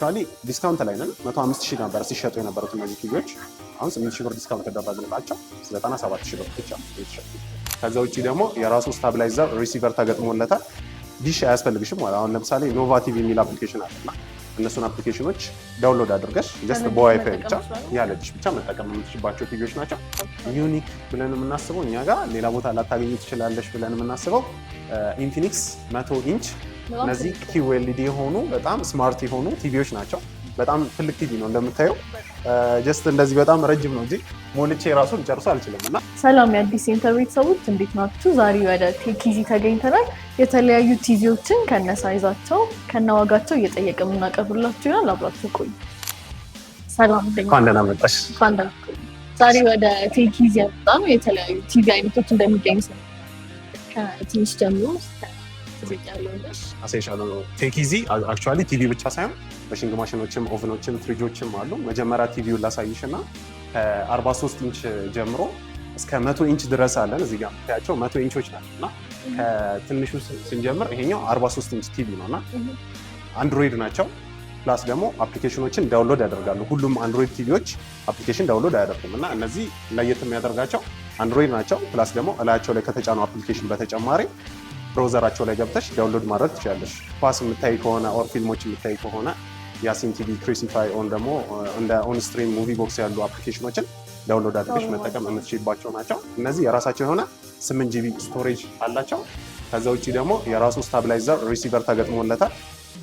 አክቹዋሊ ዲስካውንት ላይ ነን። 105,000 ነበር ሲሸጡ የነበሩት እነዚህ ቲቪዎች። አሁን 8,000 ብር ዲስካውንት ተደረገላቸው 97,000 ብር ብቻ የተሸጡ። ከዛ ውጪ ደግሞ የራሱ ስታብላይዘር ሪሲቨር ተገጥሞለታል። ዲሽ አያስፈልግሽም ማለት አሁን ለምሳሌ ኖቫ ቲቪ የሚል አፕሊኬሽን አለና እነሱን አፕሊኬሽኖች ዳውንሎድ አድርገሽ ጀስት በዋይፋይ ብቻ ያለ ዲሽ ብቻ መጠቀም የምትችልባቸው ቲቪዎች ናቸው። ዩኒክ ብለን የምናስበው እኛ ጋር ሌላ ቦታ ላታገኝ ትችላለሽ ብለን የምናስበው ኢንፊኒክስ 100 ኢንች እነዚህ ኪዩኤልኢዲ የሆኑ በጣም ስማርት የሆኑ ቲቪዎች ናቸው። በጣም ትልቅ ቲቪ ነው እንደምታየው። ጀስት እንደዚህ በጣም ረጅም ነው እንጂ ሞልቼ ራሱ ልጨርሱ አልችልም። እና ሰላም የአዲስ ሴንተር ቤተሰቦች እንዴት ናችሁ? ዛሬ ወደ ቴክዚ ተገኝተናል። የተለያዩ ቲቪዎችን ከነሳይዛቸው ከነዋጋቸው እየጠየቀ የምናቀርብላችሁ ይሆናል። አብራችሁ ቆዩ። ሰላም እንኳን ደህና መጣሽ። ዛሬ ወደ ቴክዚ ያመጣ ነው የተለያዩ ቲቪ አይነቶች እንደሚገኙ ከትንሽ ጀምሮ አሴሻሉ ቴክዚ አክቹዋሊ ቲቪ ብቻ ሳይሆን ዋሽንግ ማሽኖችም ኦቨኖችም ፍሪጆችም አሉ። መጀመሪያ ቲቪውን ላሳይሽ እና ከ43 ኢንች ጀምሮ እስከ 100 ኢንች ድረስ አለን። እዚህ ጋር የምታያቸው 100 ኢንቾች ናቸው እና ከትንሹ ስንጀምር ይሄኛው 43 ኢንች ቲቪ ነው እና አንድሮይድ ናቸው። ፕላስ ደግሞ አፕሊኬሽኖችን ዳውንሎድ ያደርጋሉ። ሁሉም አንድሮይድ ቲቪዎች አፕሊኬሽን ዳውንሎድ አያደርጉም እና እነዚህ ለየት የሚያደርጋቸው አንድሮይድ ናቸው። ፕላስ ደግሞ እላያቸው ላይ ከተጫኑ አፕሊኬሽን በተጨማሪ ብራውዘራቸው ላይ ገብተሽ ዳውንሎድ ማድረግ ትችላለሽ። ኳስ የምታይ ከሆነ ኦር ፊልሞች የምታይ ከሆነ ያሲን ቲቪ፣ ክሪሲፋይ ኦን ደግሞ እንደ ኦንስትሪም ሙቪ ቦክስ ያሉ አፕሊኬሽኖችን ዳውንሎድ አድርገሽ መጠቀም የምትችልባቸው ናቸው። እነዚህ የራሳቸው የሆነ 8 ጂቢ ስቶሬጅ አላቸው። ከዛ ውጭ ደግሞ የራሱ ስታብላይዘር ሪሲቨር ተገጥሞለታል።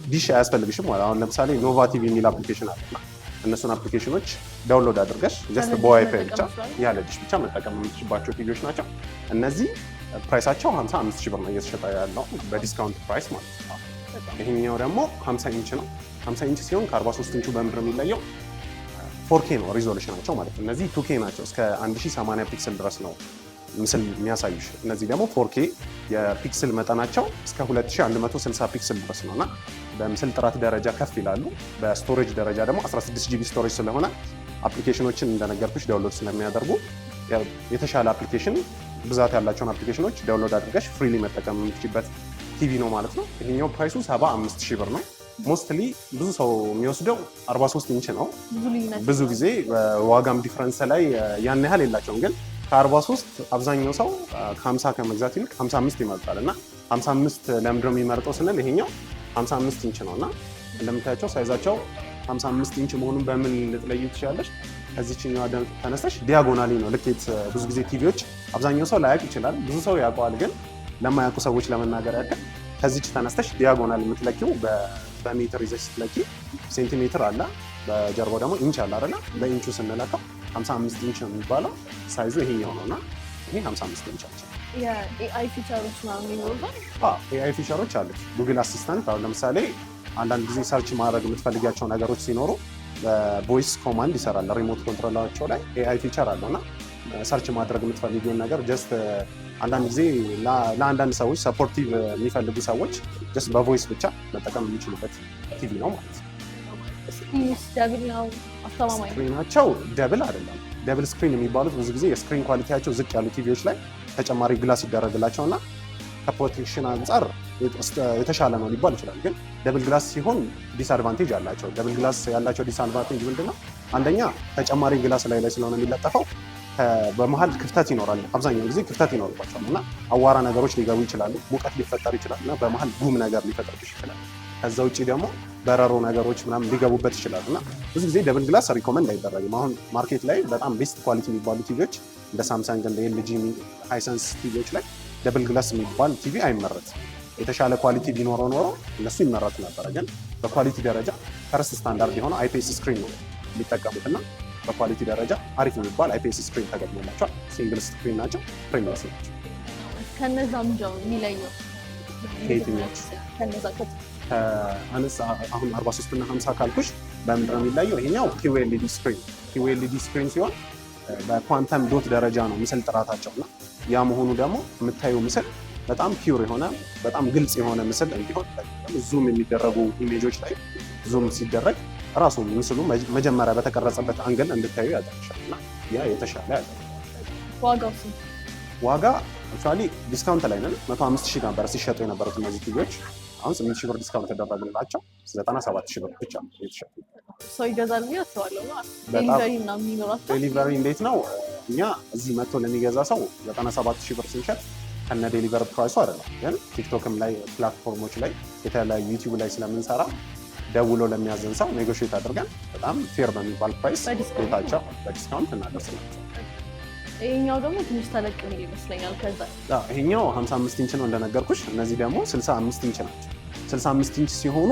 ዲሽ አያስፈልግሽም ማለት አሁን ለምሳሌ ኖቫ ቲቪ የሚል አፕሊኬሽን አለና እነሱን አፕሊኬሽኖች ዳውንሎድ አድርገሽ ጀስት በዋይፋይ ብቻ ያለ ዲሽ ብቻ መጠቀም የምትችልባቸው ቲቪዎች ናቸው። እነዚህ ፕራይሳቸው 55,000 ብር ነው እየተሸጠ ያለው በዲስካውንት ፕራይስ ማለት ነው። ይሄኛው ደግሞ 50 ኢንች ነው። 50 ኢንች ሲሆን ከ43 ኢንቹ በምድር የሚለየው 4K ነው ሪዞሉሽናቸው ማለት ነው። እነዚህ 2K ናቸው። እስከ 1080 ፒክስል ድረስ ነው ምስል የሚያሳዩሽ። እነዚህ ደግሞ 4K የፒክስል መጠናቸው እስከ 2160 ፒክስል ድረስ ነው እና በምስል ጥራት ደረጃ ከፍ ይላሉ። በስቶሬጅ ደረጃ ደግሞ 16 ጂቢ ስቶሬጅ ስለሆነ አፕሊኬሽኖችን እንደነገርኩሽ ዳውንሎድ ስለሚያደርጉ የተሻለ አፕሊኬሽን ብዛት ያላቸውን አፕሊኬሽኖች ዳውንሎድ አድርገሽ ፍሪሊ መጠቀም የምትችልበት ቲቪ ነው ማለት ነው። ይሄኛው ፕራይሱ 75,000 ብር ነው። ሞስትሊ ብዙ ሰው የሚወስደው 43 ኢንች ነው። ብዙ ጊዜ ዋጋም ዲፍረንስ ላይ ያን ያህል የላቸውም፣ ግን ከ43 አብዛኛው ሰው ከ50 ከመግዛት ይልቅ 55 ይመርጣል እና 55 ለምንድነው የሚመርጠው ስንል ይሄኛው 55 ኢንች ነው እና እንደምታያቸው ሳይዛቸው 55 ኢንች መሆኑን በምን ልትለዩ ትችላለሽ? ከዚህኛው ተነስተሽ ዲያጎናሊ ነው ልኬት። ብዙ ጊዜ ቲቪዎች አብዛኛው ሰው ላያውቅ ይችላል፣ ብዙ ሰው ያውቀዋል፣ ግን ለማያውቁ ሰዎች ለመናገር ያክል ከዚች ተነስተሽ ዲያጎናል የምትለኪው በሜትር ይዘሽ ስትለኪ ሴንቲሜትር አለ፣ በጀርባው ደግሞ ኢንች አለ አይደለ? በኢንቹ ስንለካው 55 ኢንች ነው የሚባለው። ሳይዙ ይሄኛው ነው እና ይሄ 55 ኢንች አለ። የኤአይ ፊቸሮች ምናምን ይኖሩታል? ኤአይ ፊቸሮች አሉት። ጉግል አሲስታንት አሁን ለምሳሌ አንዳንድ ጊዜ ሰርች ማድረግ የምትፈልጊያቸው ነገሮች ሲኖሩ በቮይስ ኮማንድ ይሰራል። ሪሞት ኮንትሮላቸው ላይ ኤአይ ፊቸር አለው እና ሰርች ማድረግ የምትፈልጊውን ነገር ጀስት አንዳንድ ጊዜ ለአንዳንድ ሰዎች ሰፖርቲቭ የሚፈልጉ ሰዎች ጀስት በቮይስ ብቻ መጠቀም የሚችሉበት ቲቪ ነው ማለት ነው። ስክሪናቸው ደብል አይደለም። ደብል ስክሪን የሚባሉት ብዙ ጊዜ የስክሪን ኳሊቲያቸው ዝቅ ያሉ ቲቪዎች ላይ ተጨማሪ ግላስ ይደረግላቸው እና ከፕሮቴክሽን አንጻር የተሻለ ነው ሊባል ይችላል። ግን ደብል ግላስ ሲሆን ዲስአድቫንቴጅ አላቸው። ደብል ግላስ ያላቸው ዲስአድቫንቴጅ ምንድነው? አንደኛ ተጨማሪ ግላስ ላይ ስለሆነ የሚለጠፈው በመሀል ክፍተት ይኖራል። አብዛኛው ጊዜ ክፍተት ይኖርባቸዋል እና አዋራ ነገሮች ሊገቡ ይችላሉ፣ ሙቀት ሊፈጠር ይችላል እና በመሀል ጉም ነገር ሊፈጠርብሽ ይችላል። ከዛ ውጭ ደግሞ በረሮ ነገሮች ምናምን ሊገቡበት ይችላሉ እና ብዙ ጊዜ ደብል ግላስ ሪኮመንድ አይደረግም። አሁን ማርኬት ላይ በጣም ቤስት ኳሊቲ የሚባሉ ቲቪዎች እንደ ሳምሰንግ እንደ ኤልጂ ሃይሰንስ ቲቪዎች ላይ ደብል ግላስ የሚባል ቲቪ አይመረትም። የተሻለ ኳሊቲ ቢኖረው ኖሮ እነሱ ይመረቱ ነበረ። ግን በኳሊቲ ደረጃ ፈርስት ስታንዳርድ የሆነ አይፒኤስ ስክሪን ነው የሚጠቀሙት እና በኳሊቲ ደረጃ አሪፍ የሚባል አይፒኤስ ስክሪን ተገጥሞላቸዋል። ሲንግል ስክሪን ናቸው፣ ፕሪሚየስ ናቸው። ከነዛ ምንድነው የሚለየው? ከየትኛዎች አሁን 43 እና 50 ካልኩሽ በምንድን ነው የሚለየው? ይሄኛው ኪዩኤልኢዲ ስክሪን ሲሆን በኳንተም ዶት ደረጃ ነው ምስል ጥራታቸው እና ያ መሆኑ ደግሞ የምታየው ምስል በጣም ፒውር የሆነ በጣም ግልጽ የሆነ ምስል እንዲሆን ዙም የሚደረጉ ኢሜጆች ላይ ዙም ሲደረግ ራሱ ምስሉ መጀመሪያ በተቀረጸበት አንግል እንድታዩ ያደርግሻል እና ያ የተሻለ ያለ። ዋጋ አክቹዋሊ ዲስካውንት ላይ ነን። 105,000 ነበር ሲሸጡ የነበሩት እነዚህ ቲቪዎች። አሁን 8 ሺህ ብር ዲስካውንት ተደረገላቸው 97 ሺህ ብር ብቻ የተሸጡ። ሰው ይገዛል ብዬ አስባለሁ። ዴሊቨሪ ምናምን የሚኖራቸው ዴሊቨሪ እንዴት ነው? እኛ እዚህ መጥቶ ለሚገዛ ሰው 97 ሺህ ብር ስንሸጥ ከነ ዴሊቨሪ ፕራይሱ አይደለም፣ ግን ቲክቶክም ላይ ፕላትፎርሞች ላይ የተለያዩ ዩቲዩብ ላይ ስለምንሰራ ደውሎ ለሚያዘን ሰው ኔጎሽት አድርገን በጣም ፌር በሚባል ፕራይስ ቤታቸው በዲስካውንት እናደርስላቸው። ይሄኛው ደግሞ ትንሽ ተለቅ የሚል ይመስለኛል። ከዛ ይሄኛው 55 ኢንች ነው እንደነገርኩሽ። እነዚህ ደግሞ 65 ኢንች ናቸው። 65 ኢንች ሲሆኑ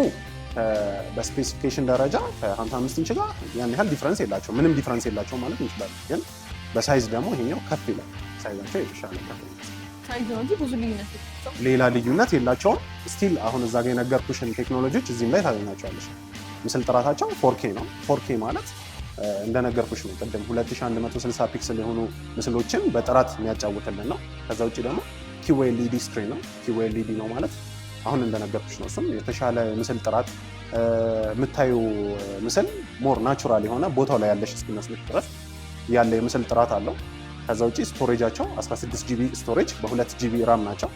በስፔሲፊኬሽን ደረጃ ከ55 ኢንች ጋር ያን ያህል ዲፍረንስ የላቸው፣ ምንም ዲፍረንስ የላቸው ማለት እንችላለን። ግን በሳይዝ ደግሞ ይሄኛው ከፍ ይላል። ሳይዛቸው የተሻለ ከፍ ይላል። ሳይዝ ነው እንጂ ብዙ ልዩነት የላቸውም። ሌላ ልዩነት የላቸውም። ስቲል አሁን እዛ ጋር የነገርኩሽን ቴክኖሎጂዎች እዚህም ላይ ታገኛቸዋለሽ። ምስል ጥራታቸው 4K ነው። 4K ማለት እንደነገርኩሽ ነው ቅድም 2160 ፒክሰል የሆኑ ምስሎችን በጥራት የሚያጫውትልን ነው። ከዛ ውጭ ደግሞ QLED ስክሪን ነው። QLED ነው ማለት አሁን እንደነገርኩሽ ነው። እሱም የተሻለ ምስል ጥራት የምታዩ ምስል ሞር ናቹራል የሆነ ቦታው ላይ ያለሽ እስኪመስልሽ ድረስ ያለ የምስል ጥራት አለው። ከዛ ውጭ ስቶሬጃቸው 16 ጂቢ ስቶሬጅ በ2 ጂቢ ራም ናቸው።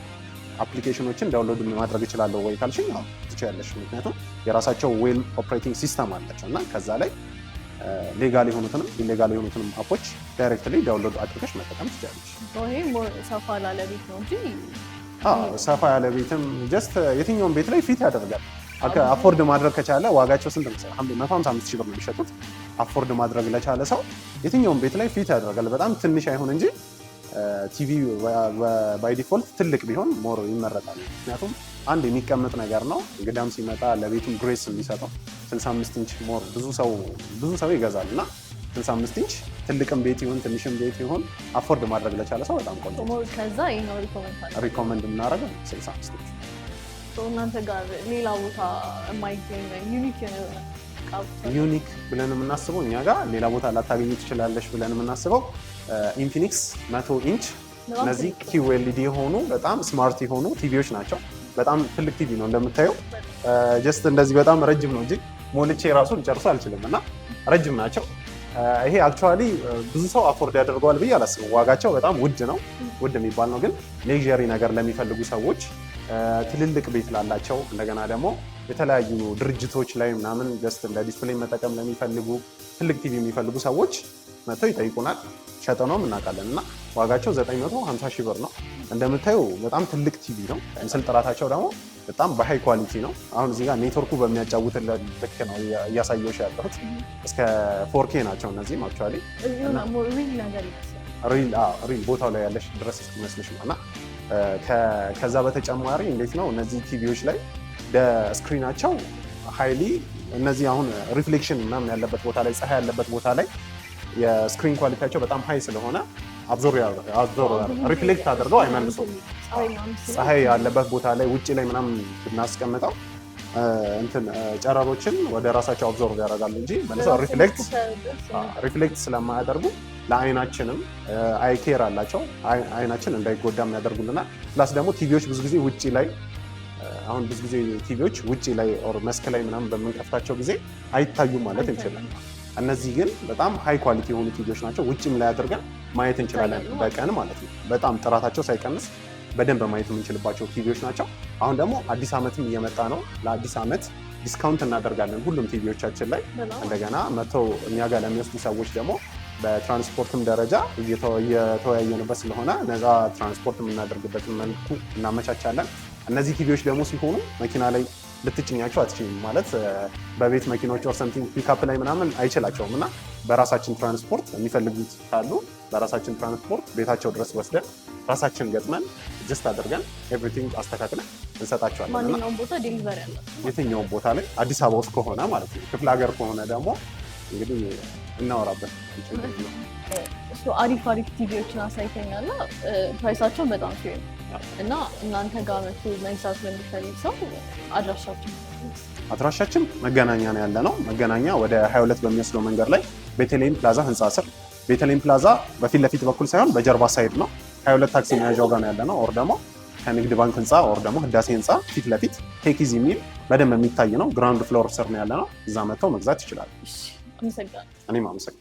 አፕሊኬሽኖችን ዳውንሎድ ማድረግ እችላለሁ ወይ ካልሽኝ አዎ ትችያለሽ። ምክንያቱም የራሳቸው ዌል ኦፕሬቲንግ ሲስተም አላቸው እና ከዛ ላይ ሌጋል የሆኑትንም ኢሌጋል የሆኑትንም አፖች ዳይሬክትሊ ዳውንሎድ አድርገሽ መጠቀም ትችላለሽ። ይሄ ሰፋ ላለ ቤት ነው እንጂ ሰፋ ያለ ቤትም ጀስት የትኛውን ቤት ላይ ፊት ያደርጋል። አፎርድ ማድረግ ከቻለ ዋጋቸው ስንት ነው? 155 ሺህ ብር ነው የሚሸጡት። አፎርድ ማድረግ ለቻለ ሰው የትኛውን ቤት ላይ ፊት ያደርጋል። በጣም ትንሽ አይሆን እንጂ ቲቪ ባይ ዲፎልት ትልቅ ቢሆን ሞር ይመረጣል። ምክንያቱም አንድ የሚቀመጥ ነገር ነው። እንግዳም ሲመጣ ለቤቱም ግሬስ የሚሰጠው 65 ኢንች ሞር ብዙ ሰው ይገዛል እና 65 ኢንች ትልቅም ቤት ይሁን ትንሽም ቤት ይሁን አፎርድ ማድረግ ለቻለ ሰው በጣም ቆንጆ ነው። ከዛ ይሄው ሪኮመንድ የምናደርገው 65 ኢንች። እናንተ ጋር ሌላ ቦታ የማይገኝ ዩኒክ ብለን የምናስበው እኛ ጋር ሌላ ቦታ ላታገኙ ትችላለሽ ብለን የምናስበው ኢንፊኒክስ 100 ኢንች እነዚህ QLED የሆኑ በጣም ስማርት የሆኑ ቲቪዎች ናቸው። በጣም ትልቅ ቲቪ ነው እንደምታየው። ጀስት እንደዚህ በጣም ረጅም ነው እንጂ ሞልቼ ራሱ ልጨርሱ አልችልም እና ረጅም ናቸው። ይሄ አክቹዋሊ ብዙ ሰው አፎርድ ያደርገዋል ብዬ አላስብም። ዋጋቸው በጣም ውድ ነው፣ ውድ የሚባል ነው። ግን ሌክዠሪ ነገር ለሚፈልጉ ሰዎች፣ ትልልቅ ቤት ላላቸው፣ እንደገና ደግሞ የተለያዩ ድርጅቶች ላይ ምናምን ጀስት እንደ ዲስፕሌይ መጠቀም ለሚፈልጉ ትልቅ ቲቪ የሚፈልጉ ሰዎች መጥተው ይጠይቁናል። ሸጠነውም እናውቃለን እና ዋጋቸው 950 ሺህ ብር ነው። እንደምታዩ በጣም ትልቅ ቲቪ ነው። ምስል ጥራታቸው ደግሞ በጣም በሃይ ኳሊቲ ነው። አሁን እዚህ ጋር ኔትወርኩ በሚያጫውት ልክ ነው እያሳየሁሽ ያለሁት። እስከ 4K ናቸው እነዚህም አክቹዋሊ ሪል ቦታው ላይ ያለሽ ድረስ እስኪመስልሽ ነው እና ከዛ በተጨማሪ እንዴት ነው እነዚህ ቲቪዎች ላይ ስክሪናቸው ሃይሊ እነዚህ አሁን ሪፍሌክሽን ምናምን ያለበት ቦታ ላይ ፀሐይ ያለበት ቦታ ላይ የስክሪን ኳሊቲያቸው በጣም ሃይ ስለሆነ ሪፍሌክት አድርገው አይመልሱም። ፀሐይ ያለበት ቦታ ላይ ውጭ ላይ ምናምን ብናስቀምጠው ጨረሮችን ወደ ራሳቸው አብዞርቭ ያደርጋሉ እንጂ መልሰው ሪፍሌክት ስለማያደርጉ ለአይናችንም አይ ኬር አላቸው። አይናችን እንዳይጎዳም ያደርጉልናል። ፕላስ ደግሞ ቲቪዎች ብዙ ጊዜ ውጭ ላይ አሁን ብዙ ጊዜ ቲቪዎች ውጭ ላይ ኦር መስክ ላይ ምናምን በምንከፍታቸው ጊዜ አይታዩም ማለት እንችላለን። እነዚህ ግን በጣም ሃይ ኳሊቲ የሆኑ ቲቪዎች ናቸው። ውጭም ላይ አድርገን ማየት እንችላለን በቀን ማለት ነው። በጣም ጥራታቸው ሳይቀንስ በደንብ ማየት የምንችልባቸው ቲቪዎች ናቸው። አሁን ደግሞ አዲስ ዓመትም እየመጣ ነው። ለአዲስ ዓመት ዲስካውንት እናደርጋለን ሁሉም ቲቪዎቻችን ላይ። እንደገና መጥተው እኛ ጋር ለሚወስዱ ሰዎች ደግሞ በትራንስፖርትም ደረጃ እየተወያየንበት ስለሆነ ነፃ ትራንስፖርት የምናደርግበትን መልኩ እናመቻቻለን። እነዚህ ቲቪዎች ደግሞ ሲሆኑ መኪና ላይ ልትጭኛቸው አትችልም ማለት በቤት መኪኖች ኦር ሰምቲንግ ፒክአፕ ላይ ምናምን አይችላቸውም እና በራሳችን ትራንስፖርት የሚፈልጉት ካሉ በራሳችን ትራንስፖርት ቤታቸው ድረስ ወስደን ራሳችን ገጥመን ጀስት አድርገን ኤቭሪቲንግ አስተካክለን እንሰጣቸዋለን። ማንኛውም ቦታ ዴሊቨሪ አለ፣ የትኛውም ቦታ ላይ አዲስ አበባ ውስጥ ከሆነ ማለት ነው። ክፍለ ሀገር ከሆነ ደግሞ እንግዲህ እናወራበት። አሪፍ ቲቪዎችን አሳይተኛልና ፕራይሳቸውን በጣም ፌር እና እናንተ ጋር መጥቶ መግዛት ለሚፈልግ ሰው አድራሻችን መገናኛ ነው ያለ ነው። መገናኛ ወደ 22 በሚወስደው መንገድ ላይ ቤተልሔም ፕላዛ ህንፃ ስር። ቤተልሔም ፕላዛ በፊት ለፊት በኩል ሳይሆን በጀርባ ሳይድ ነው። 22 ታክሲ መያዣው ጋር ነው ያለ ነው። ኦር ደግሞ ከንግድ ባንክ ህንፃ ኦር ደግሞ ህዳሴ ህንፃ ፊት ለፊት ቴክዚ የሚል በደንብ የሚታይ ነው። ግራውንድ ፍሎር ስር ነው ያለ ነው። እዛ መጥተው መግዛት ይችላሉ። እኔም አመሰግናለሁ።